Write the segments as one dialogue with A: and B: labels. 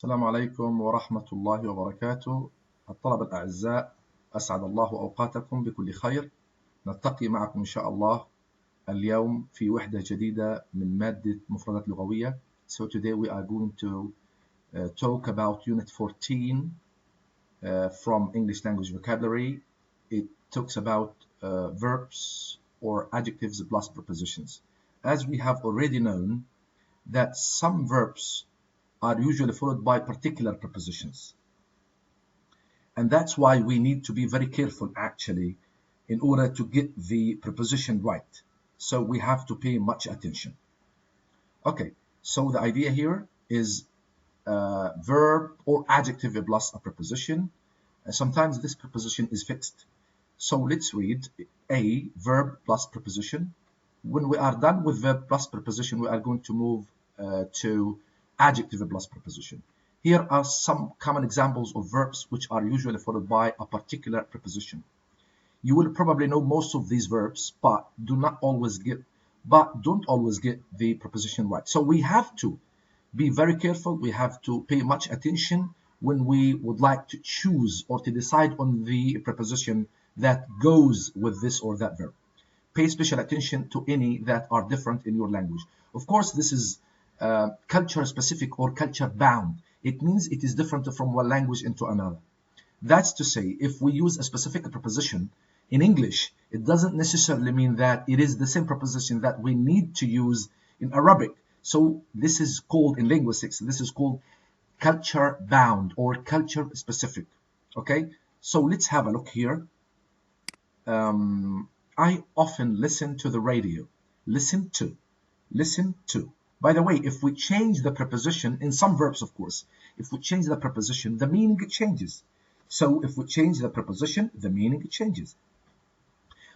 A: السلام عليكم ورحمة الله وبركاته. الطلبة الأعزاء، أسعد الله أوقاتكم بكل خير. نلتقي معكم إن شاء الله اليوم في وحدة جديدة من مادة مفردات لغوية. So today we are going to talk about Unit 14 from English Language Vocabulary. It talks about verbs or adjectives plus prepositions. As we have already known that some verbs are usually followed by particular prepositions. And that's why we need to be very careful actually in order to get the preposition right. So we have to pay much attention. Okay, so the idea here is verb or adjective plus a preposition. And sometimes this preposition is fixed. So let's read a verb plus preposition. When we are done with verb plus preposition, we are going to move to adjective plus preposition. Here are some common examples of verbs which are usually followed by a particular preposition. You will probably know most of these verbs, but don't always get the preposition right. So we have to be very careful. We have to pay much attention when we would like to choose or to decide on the preposition that goes with this or that verb. Pay special attention to any that are different in your language. Of course, this is culture specific or culture bound. It means it is different from one language into another. That's to say, if we use a specific preposition in English, it doesn't necessarily mean that it is the same preposition that we need to use in Arabic. So this is called, in linguistics, this is called culture bound or culture specific. Okay, so let's have a look here. I often listen to the radio. Listen to. By the way, if we change the preposition, in some verbs of course, if we change the preposition, the meaning changes. So if we change the preposition, the meaning changes.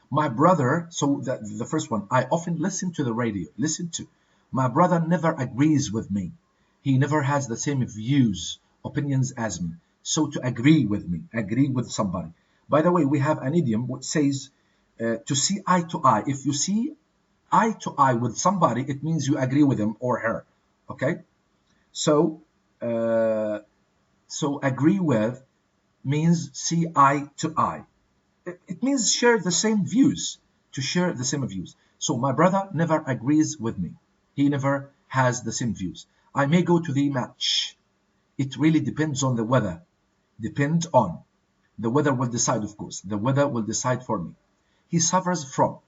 A: My brother, so the first one, I often listen to the radio. Listen to. My brother never agrees with me. He never has the same views, opinions as me. So to agree with me, agree with somebody. By the way, we have an idiom which says to see eye to eye. If you see eye to eye with somebody, it means you agree with him or her. Okay, so agree with means see eye to eye. It means share the same views, to share the same views. So my brother never agrees with me. He never has the same views. I may go to the match. It really depends on the weather. Depend on. The weather will decide, of course. The weather will decide for me. He suffers from.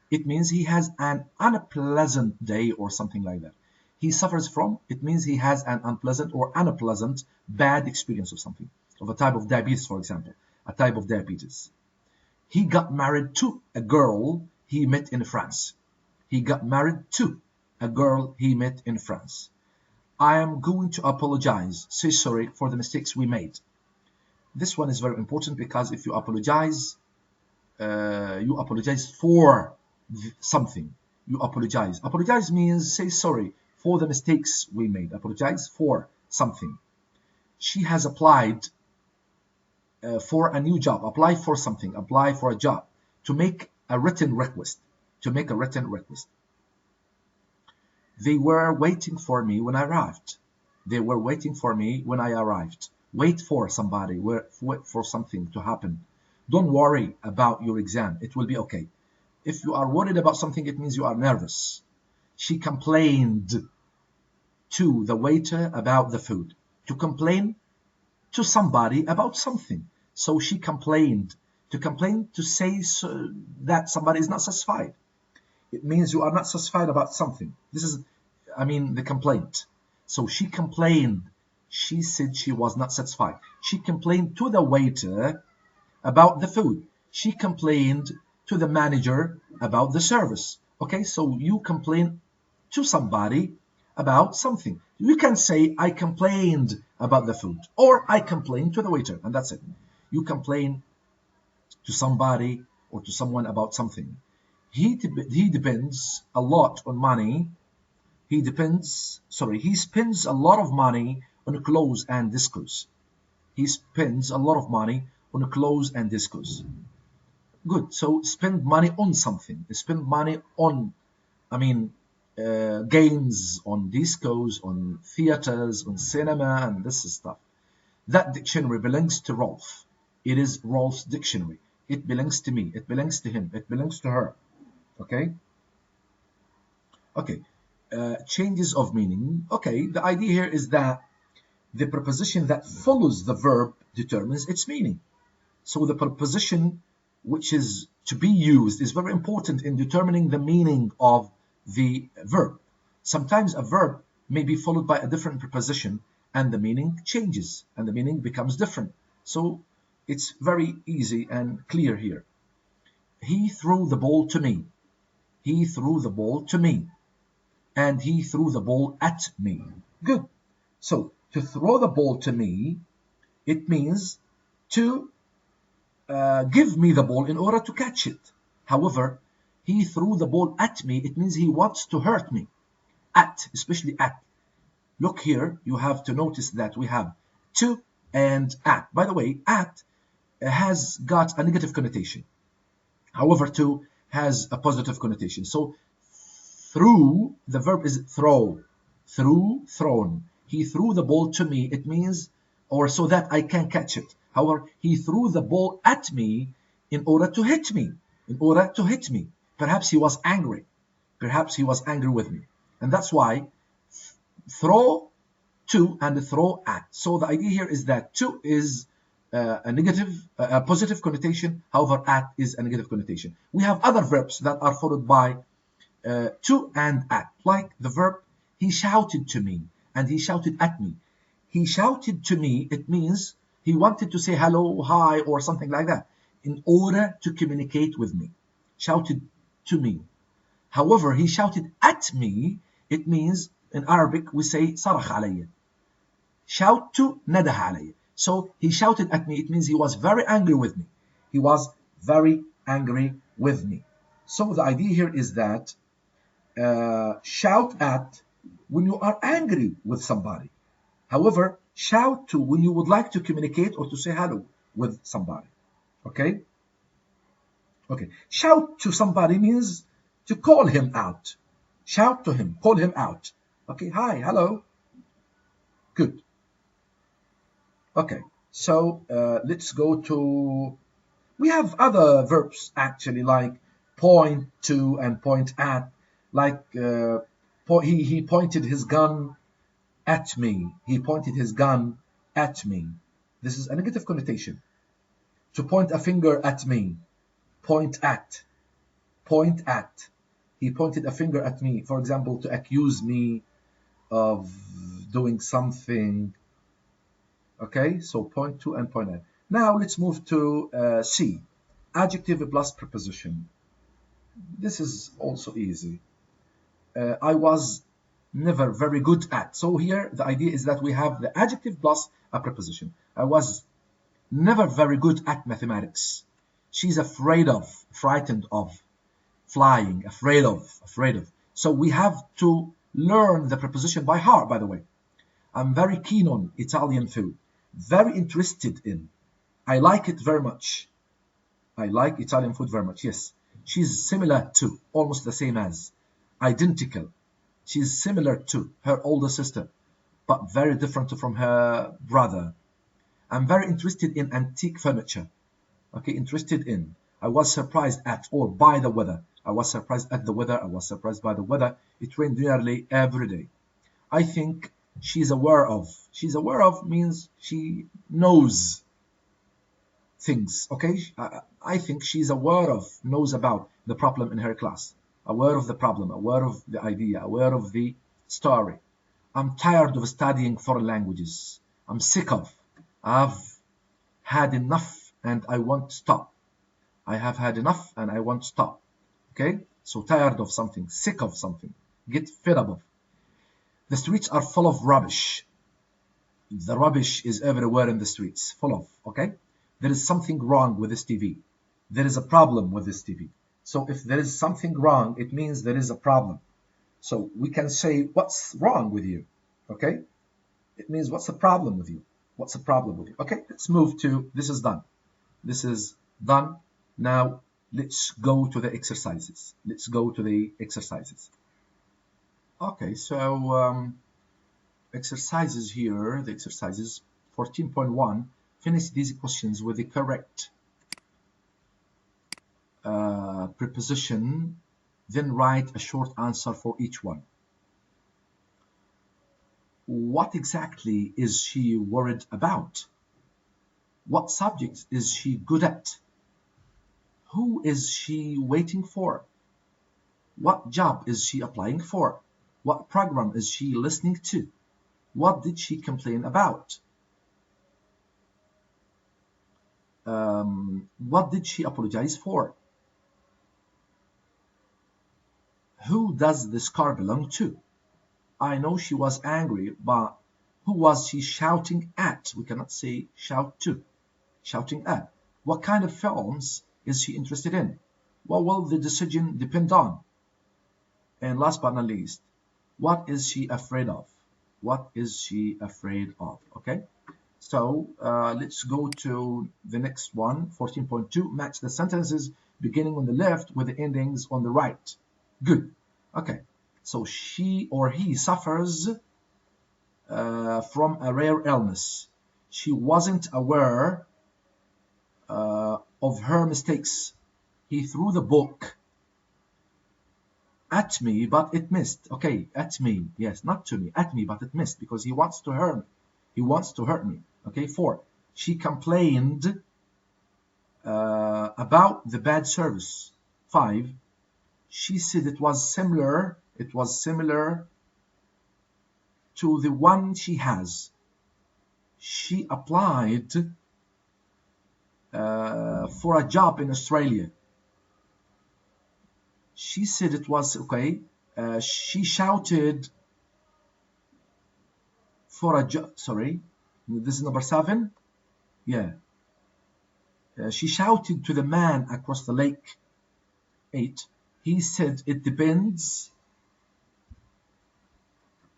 A: It means he has an unpleasant day or something like that. He suffers from, it means he has an unpleasant or unpleasant bad experience of something, of a type of diabetes, for example, a type of diabetes. He got married to a girl he met in France. He got married to a girl he met in France. I am going to apologize, say sorry for the mistakes we made. This one is very important because if you apologize for something. You apologize. Apologize means say sorry for the mistakes we made. Apologize for something. She has applied for a new job. Apply for something. Apply for a job. To make a written request. They were waiting for me when I arrived. Wait for somebody. Wait for something to happen. Don't worry about your exam. It will be okay. If you are worried about something, it means you are nervous. She complained to the waiter about the food. To complain to somebody about something. So she complained. To complain, to say that somebody is not satisfied. It means you are not satisfied about something. This is, the complaint. So she complained. She said she was not satisfied. She complained to the waiter about the food. She complained to the manager about the service. Okay, so you complain to somebody about something. You can say, I complained about the food, or I complained to the waiter, and that's it. You complain to somebody or to someone about something. He depends a lot on money. He spends a lot of money on clothes and discos. He spends a lot of money on clothes and discos. Good. So spend money on something. Spend money on, games, on discos, on theaters, on cinema, and this stuff. That dictionary belongs to Rolf. It is Rolf's dictionary. It belongs to me. It belongs to him. It belongs to her. Okay? Okay. Changes of meaning. Okay, the idea here is that the preposition that follows the verb determines its meaning. So the preposition which is to be used is very important in determining the meaning of the verb. Sometimes a verb may be followed by a different preposition and the meaning changes and the meaning becomes different. So it's very easy and clear here. He threw the ball to me. He threw the ball to me. And he threw the ball at me. Good. So to throw the ball to me, it means to give me the ball in order to catch it. However, he threw the ball at me, it means he wants to hurt me. At, especially at. Look here, you have to notice that we have to and at. By the way, at has got a negative connotation. However, to has a positive connotation. So threw, the verb is throw. Threw, thrown. He threw the ball to me, it means, or so that I can catch it. However, he threw the ball at me in order to hit me. In order to hit me. Perhaps he was angry. Perhaps he was angry with me. And that's why throw to and throw at. So the idea here is that to is a positive connotation. However, at is a negative connotation. We have other verbs that are followed by to and at. Like the verb, he shouted to me and he shouted at me. He shouted to me, it means he wanted to say hello, hi, or something like that in order to communicate with me. Shouted to me. However, he shouted at me, it means in Arabic we say صرخ علي. Shout to نده علي. So he shouted at me, it means he was very angry with me. He was very angry with me. So the idea here is that shout at when you are angry with somebody. However, shout to when you would like to communicate or to say hello with somebody. Okay? Okay. Shout to somebody means to call him out. Shout to him. Call him out. Okay. Hi. Hello. Good. Okay. So let's go to... We have other verbs actually, like point to and point at. Like he pointed his gun at me. He pointed his gun at me. This is a negative connotation. To point a finger at me. Point at. Point at. He pointed a finger at me. For example, to accuse me of doing something. Okay, so point to and point at. Now let's move to C. Adjective plus preposition. This is also easy. I was never very good at. So here the idea is that we have the adjective plus a preposition. I was never very good at mathematics. She's afraid of, frightened of, flying, afraid of. So we have to learn the preposition by heart, by the way. I'm very keen on Italian food. Very interested in. I like it very much. I like Italian food very much, yes. She's similar to, almost the same as, identical. She's similar to her older sister, but very different from her brother. I'm very interested in antique furniture. Okay, interested in. I was surprised at or by the weather. I was surprised at the weather. I was surprised by the weather. It rained nearly every day. I think she's aware of. She's aware of means she knows things. Okay, I think she's aware of, knows about the problem in her class. Aware of the problem, aware of the idea, aware of the story. I'm tired of studying foreign languages. I'm sick of. I've had enough and I want to stop. I have had enough and I want to stop. Okay? So tired of something, sick of something, get fed up of. The streets are full of rubbish. The rubbish is everywhere in the streets, full of, okay? There is something wrong with this TV. There is a problem with this TV. So if there is something wrong, it means there is a problem. So we can say, what's wrong with you? Okay? It means, what's the problem with you? What's the problem with you? Okay, let's move to, this is done. This is done. Now, let's go to the exercises. Let's go to the exercises. Okay, so exercises here, the exercises 14.1, finish these questions with the correct preposition, then write a short answer for each one. What exactly is she worried about? What subject is she good at? Who is she waiting for? What job is she applying for? What program is she listening to? What did she complain about? What did she apologize for? Who does this car belong to? I know she was angry, but who was she shouting at? We cannot say shout to. Shouting at. What kind of films is she interested in? What will the decision depend on? And last but not least, what is she afraid of? What is she afraid of? Okay, so let's go to the next one, 14.2. Match the sentences beginning on the left with the endings on the right. Good. Okay, so she or he suffers from a rare illness. She wasn't aware of her mistakes. He threw the book at me, but it missed. Okay, at me. Yes, not to me. At me, but it missed because he wants to hurt me. He wants to hurt me. Okay, 4. She complained about the bad service. 5. She said it was similar. It was similar to the one she has. She applied for a job in Australia. She said it was okay. She shouted for a job. Sorry, this is number 7. Yeah. She shouted to the man across the lake. 8. He said it depends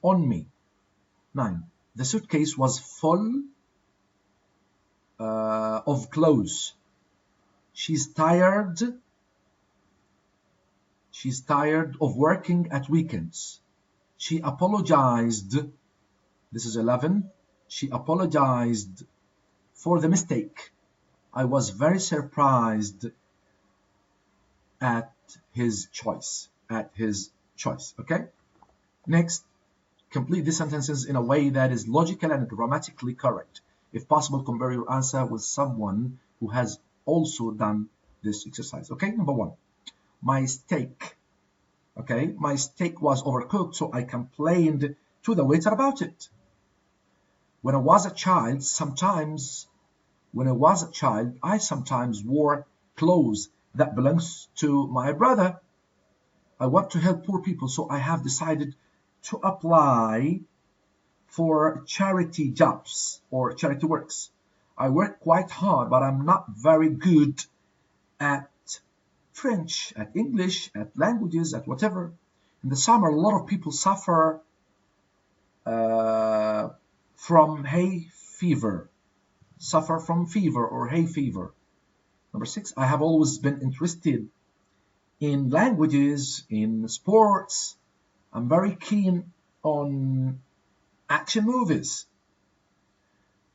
A: on me. 9. The suitcase was full of clothes. She's tired. She's tired of working at weekends. She apologized. This is 11. She apologized for the mistake. I was very surprised at his choice. At his choice. Okay? Next, complete the sentences in a way that is logical and grammatically correct. If possible, compare your answer with someone who has also done this exercise. Okay, number 1. My steak. Okay, my steak was overcooked, so I complained to the waiter about it. When I was a child, I sometimes wore clothes that belongs to my brother. I want to help poor people, so I have decided to apply for charity jobs or charity works. I work quite hard, but I'm not very good at French, at English, at languages, at whatever. In the summer, a lot of people suffer from hay fever. Suffer from fever or hay fever. Number 6, I have always been interested in languages, in sports. I'm very keen on action movies.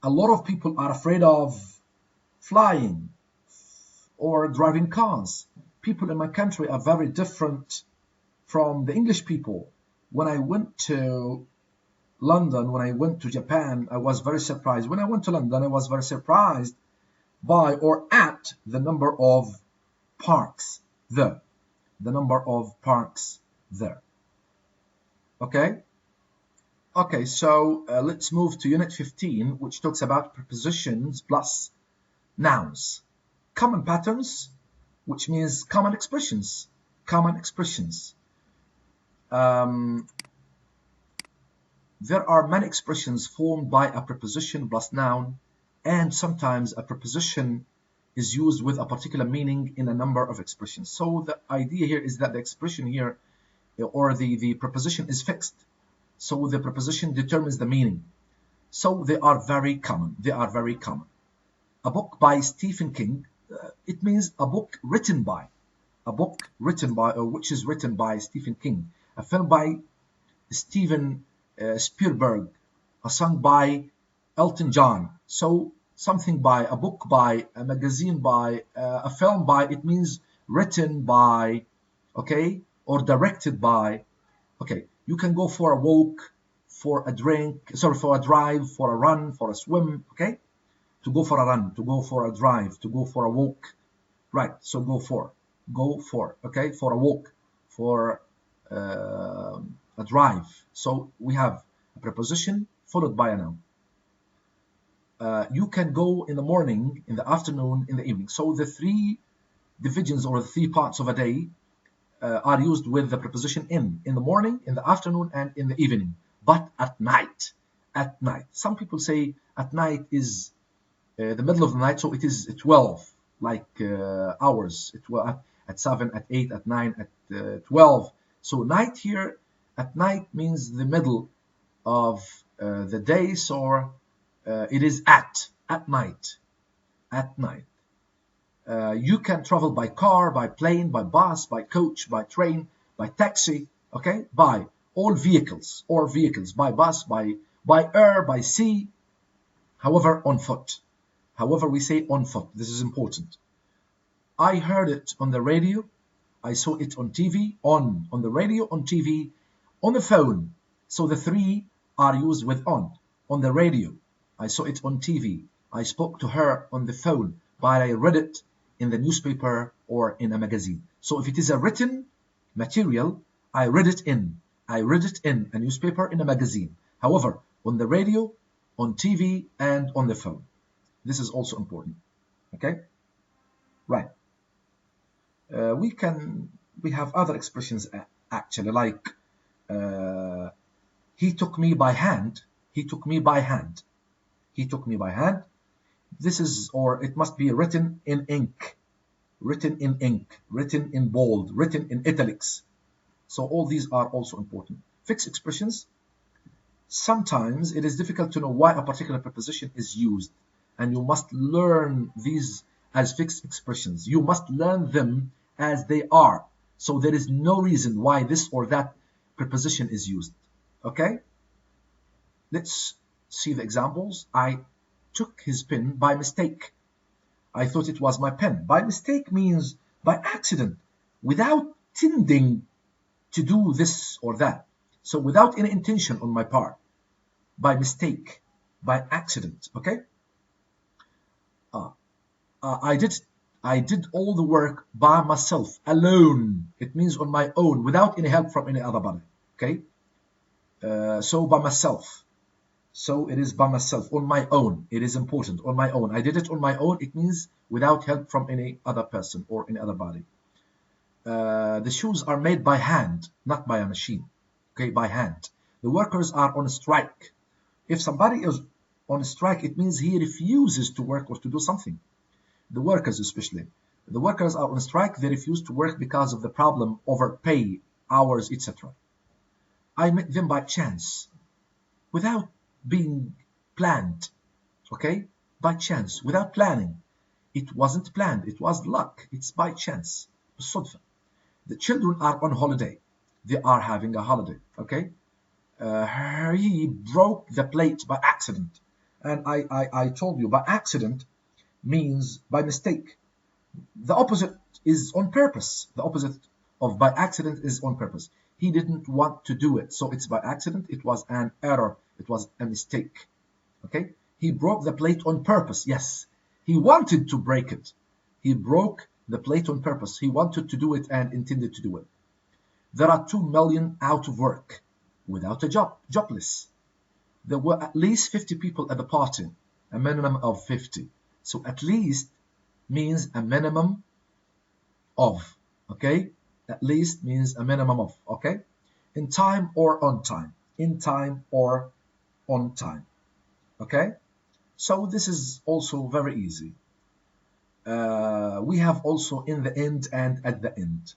A: A lot of people are afraid of flying or driving cars. People in my country are very different from the English people. When I went to London, when I went to Japan, I was very surprised. When I went to London, I was very surprised by or at the number of parks there. The number of parks there. Okay? Okay, so let's move to Unit 15, which talks about prepositions plus nouns. Common patterns, which means common expressions. Common expressions. There are many expressions formed by a preposition plus noun, and sometimes a preposition is used with a particular meaning in a number of expressions. So the idea here is that the expression here, or the preposition is fixed. So the preposition determines the meaning. So they are very common. They are very common. A book by Stephen King, it means a book written by. A book written by, or which is written by Stephen King. A film by Steven Spielberg, a song by Elton John. So something by, a book by, a magazine by, a film by, it means written by, okay, or directed by. Okay, you can go for a walk, for a drink, sorry, for a drive, for a run, for a swim, okay? To go for a run, to go for a drive, to go for a walk. Right, so go for, okay, for a walk, for a drive. So we have a preposition followed by a noun. You can go in the morning, in the afternoon, in the evening. So the three divisions or the three parts of a day are used with the preposition in the morning, in the afternoon, and in the evening. But at night. Some people say at night is the middle of the night, so it is 12, like hours, at 7, at 8, at 9, at 12. So night here, at night means the middle of the day, so it is at night. You can travel by car, by plane, by bus, by coach, by train, by taxi, okay? By all vehicles, by bus, by air, by sea, however, on foot. However, we say on foot. This is important. I heard it on the radio. I saw it on TV, on the radio, on TV, on the phone. So the three are used with on. On the radio, I saw it on TV. I spoke to her on the phone, but I read it in the newspaper or in a magazine. So if it is a written material, I read it in a newspaper, in a magazine. However, on the radio, on TV, and on the phone. This is also important. Okay? Right. We have other expressions actually, like he took me by hand. He took me by hand. He took me by hand. This is, or it must be written in ink, written in bold, written in italics. So all these are also important. Fixed expressions. Sometimes it is difficult to know why a particular preposition is used, and you must learn these as fixed expressions. You must learn them as they are. So there is no reason why this or that preposition is used. Okay? Let's see the examples. I took his pen by mistake. I thought it was my pen. By mistake means by accident, without intending to do this or that. So without any intention on my part. By mistake, by accident. Okay? I did all the work by myself, alone. It means on my own, without any help from any other body. Okay? So by myself. So it is by myself, on my own. It is important, on my own. I did it on my own. It means without help from any other person or any other body. The shoes are made by hand, not by a machine. Okay, by hand. The workers are on strike. If somebody is on strike, it means he refuses to work or to do something. The workers especially. The workers are on strike. They refuse to work because of the problem over pay, hours, etc. I met them by chance, without being planned. Okay? By chance, without planning. It wasn't planned. It was luck. It's by chance. بالصدفة. The children are on holiday. They are having a holiday. Okay? He broke the plate by accident. And I told you, by accident means by mistake. The opposite is on purpose. The opposite of by accident is on purpose. He didn't want to do it, so it's by accident. It was an error. It was a mistake. Okay? He broke the plate on purpose. Yes. He wanted to break it. He broke the plate on purpose. He wanted to do it and intended to do it. There are 2 million out of work, without a job, jobless. There were at least 50 people at the party, a minimum of 50. So at least means a minimum of, okay? At least means a minimum of, okay? In time or on time. In time or on time, okay? So this is also very easy. We have also in the end and at the end.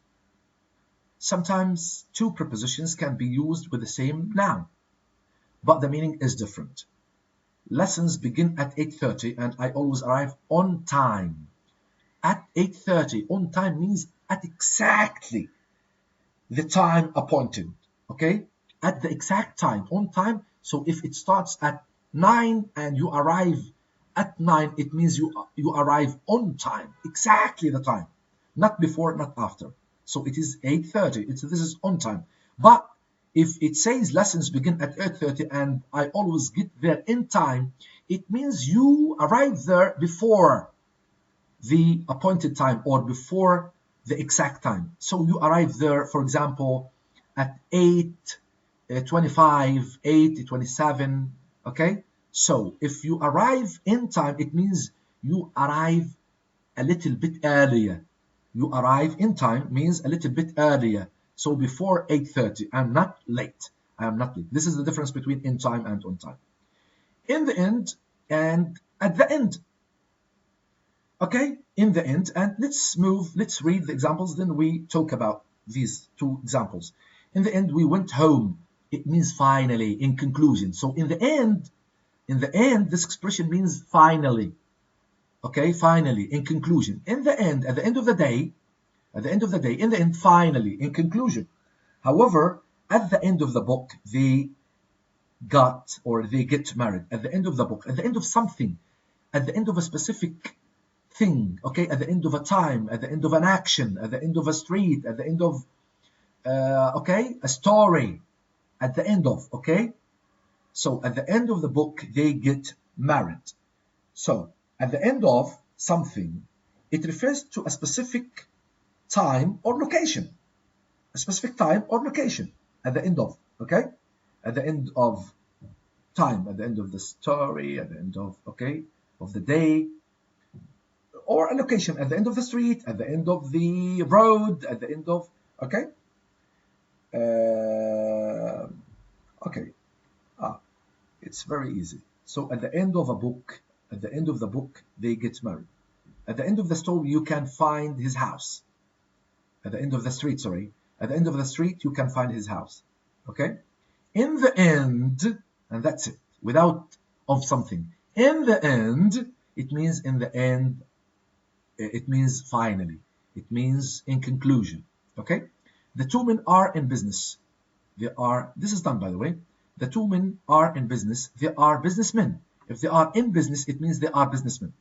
A: Sometimes two prepositions can be used with the same noun, but the meaning is different. Lessons begin at 8:30 and I always arrive on time. At 8:30, on time means at exactly the time appointed, okay? at the exact time, on time. So if it starts at 9 and you arrive at 9, it means you arrive on time, exactly the time, not before, not after. So it is 8:30. This is on time. But if it says lessons begin at 8:30 and I always get there in time, it means you arrive there before the appointed time or before the exact time. So you arrive there, for example, at 8:25, 8:27, okay? So if you arrive in time, it means you arrive a little bit earlier. You arrive in time means a little bit earlier. So before 8:30, I'm not late. I am not late. This is the difference between in time and on time. In the end and at the end. Okay, in the end, and let's read the examples, then we talk about these two examples. In the end, we went home. It means finally, in conclusion. So in the end, this expression means finally. Okay, finally, in conclusion. In the end, at the end of the day, in the end, finally, in conclusion. However, at the end of the book, they get married. At the end of the book, at the end of something, at the end of a specific thing, okay, at the end of a time, at the end of an action, at the end of a street, at the end of okay, a story, at the end of, okay. So at the end of the book they get married. So at the end of something, it refers to a specific time or location, a specific time or location at the end of, okay, at the end of time, at the end of the story, at the end of, okay, of the day, or a location at the end of the street, at the end of the road, at the end of, okay? Okay, it's very easy. So at the end of a book, at the end of the book, they get married. At the end of the story, you can find his house. At the end of the street, sorry. At the end of the street, you can find his house. Okay? In the end, and that's it, without of something. In the end, it means in the end, it means finally. It means in conclusion. Okay? The two men are in business. This is done by the way. The two men are in business. They are businessmen. If they are in business, it means they are businessmen.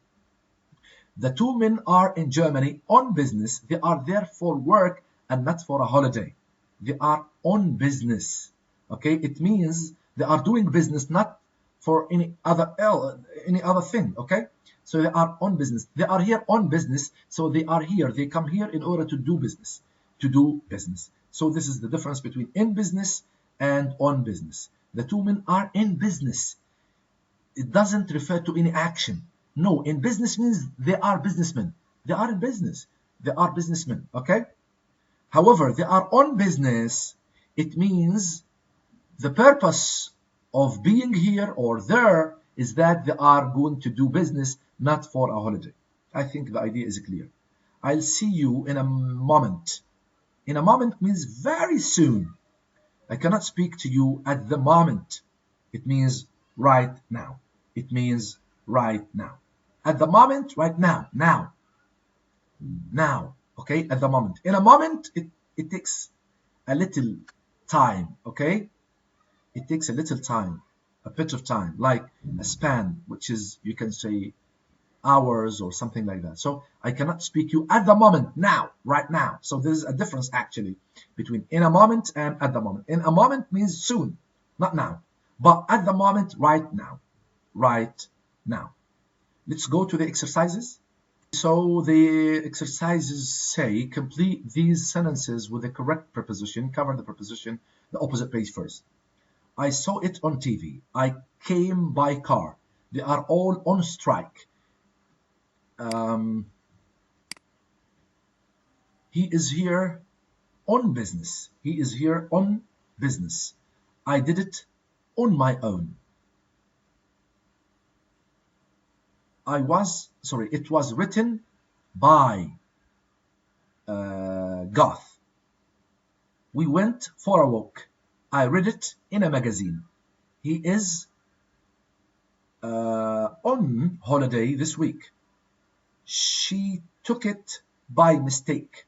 A: The two men are in Germany on business. They are there for work and not for a holiday. They are on business. Okay? It means they are doing business not for any other thing. Okay? So they are on business. They are here on business. So they are here. They come here in order to do business. So this is the difference between in business and on business. The two men are in business. It doesn't refer to any action. No, in business means they are businessmen. They are in business. They are businessmen. Okay? However, they are on business. It means the purpose of being here or there is that they are going to do business, not for a holiday. I think the idea is clear. I'll see you in a moment. In a moment means very soon. I cannot speak to you at the moment. It means right now. It means right now. At the moment, right now. Now. Okay? At the moment. In a moment, it takes a little time. Okay? It takes a little time. A bit of time. Like a span, which is, you can say, hours or something like that. So I cannot speak you at the moment, now, right now. So there is a difference actually between in a moment and at the moment. In a moment means soon, not now. But at the moment, right now. Right now. Let's go to the exercises. So the exercises say complete these sentences with the correct preposition. Cover the preposition, the opposite page first. I saw it on TV. I came by car. They are all on strike. He is here on business. He is here on business. I did it on my own. It was written by Goth. We went for a walk. I read it in a magazine. He is on holiday this week. She took it by mistake.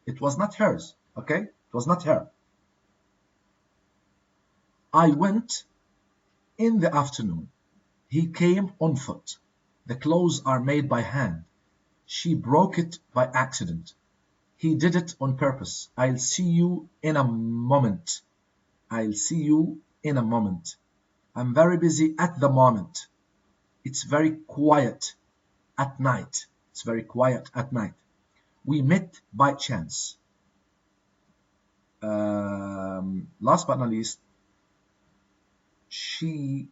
A: It was not hers, okay? It was not her. I went in the afternoon. He came on foot. The clothes are made by hand. She broke it by accident. He did it on purpose. I'll see you in a moment. I'll see you in a moment. I'm very busy at the moment. It's very quiet at night. It's very quiet at night. We met by chance. Last but not least, she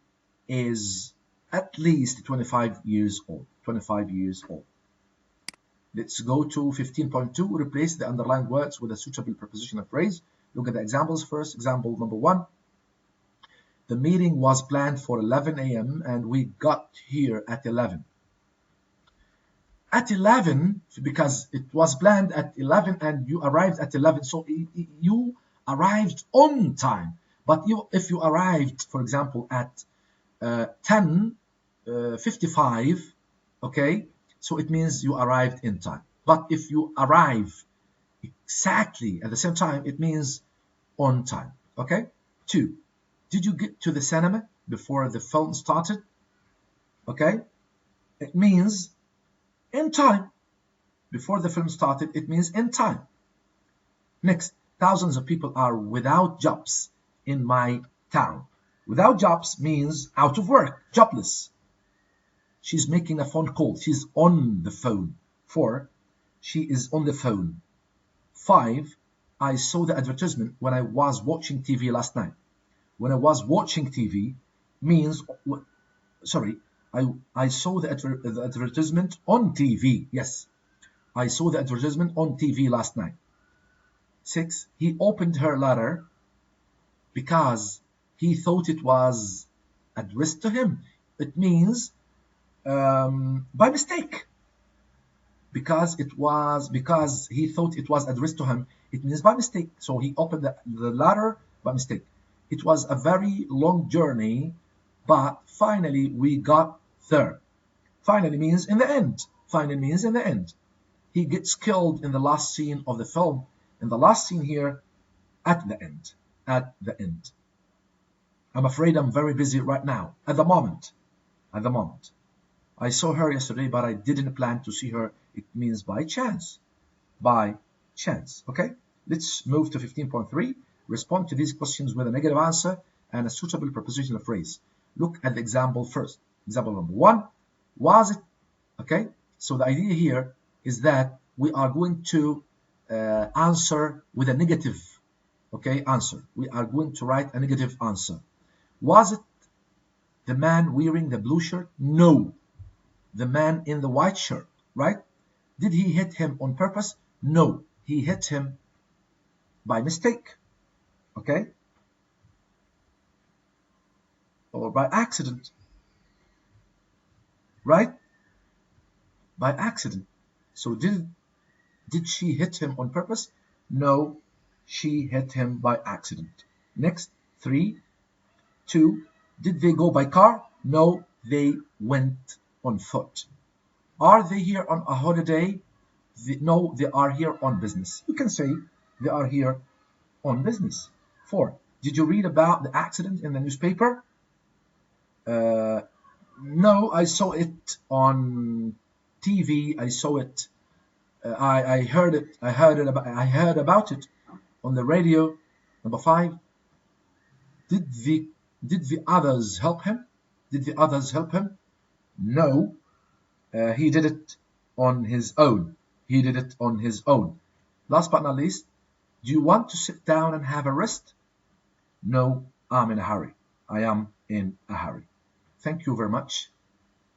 A: is at least 25 years old. 25 years old. Let's go to 15.2. Replace the underlined words with a suitable prepositional phrase. Look at the examples first. Example number 1. The meeting was planned for 11 a.m. and we got here at 11. At 11, because it was planned at 11 and you arrived at 11, so you arrived on time. But if you arrived, for example, at 10:55, okay, so it means you arrived in time. But if you arrive exactly at the same time, it means on time. Okay. 2. Did you get to the cinema before the film started? Okay. It means in time. Before the film started, it means in time. Next, thousands of people are without jobs in my town. Without jobs means out of work, jobless. She's making a phone call. She's on the phone. 4. She is on the phone. 5. I saw the advertisement when I was watching TV last night. When I was watching TV means, sorry, I saw the advertisement on TV. Yes, I saw the advertisement on TV last night. 6. He opened her letter because he thought it was addressed to him. It means by mistake. Because he thought it was addressed to him, it means by mistake. So he opened the letter by mistake. It was a very long journey, but finally we got there. Finally means in the end. Finally means in the end. He gets killed in the last scene of the film. In the last scene here, at the end. At the end. I'm afraid I'm very busy right now. At the moment. At the moment. I saw her yesterday, but I didn't plan to see her. It means by chance. By chance. Okay? Let's move to 15.3. Respond to these questions with a negative answer and a suitable prepositional phrase. Look at the example first. Example number 1. Was it? Okay? So the idea here is that we are going to answer with a negative, okay, answer. We are going to write a negative answer. Was it the man wearing the blue shirt? No. The man in the white shirt, right? Did he hit him on purpose? No. He hit him by mistake, okay? Or by accident, right? By accident. So did she hit him on purpose? No, she hit him by accident. Next, 3. 2. Did they go by car? No, they went on foot. Are they here on a holiday? No, they are here on business. You can say they are here on business. 4. Did you read about the accident in the newspaper? No, I saw it on TV. I saw it. I heard it. I heard about it on the radio. Number 5. Did the others help him? Did the others help him? No. He did it on his own. He did it on his own. Last but not least, do you want to sit down and have a rest? No, I'm in a hurry. I am in a hurry. Thank you very much.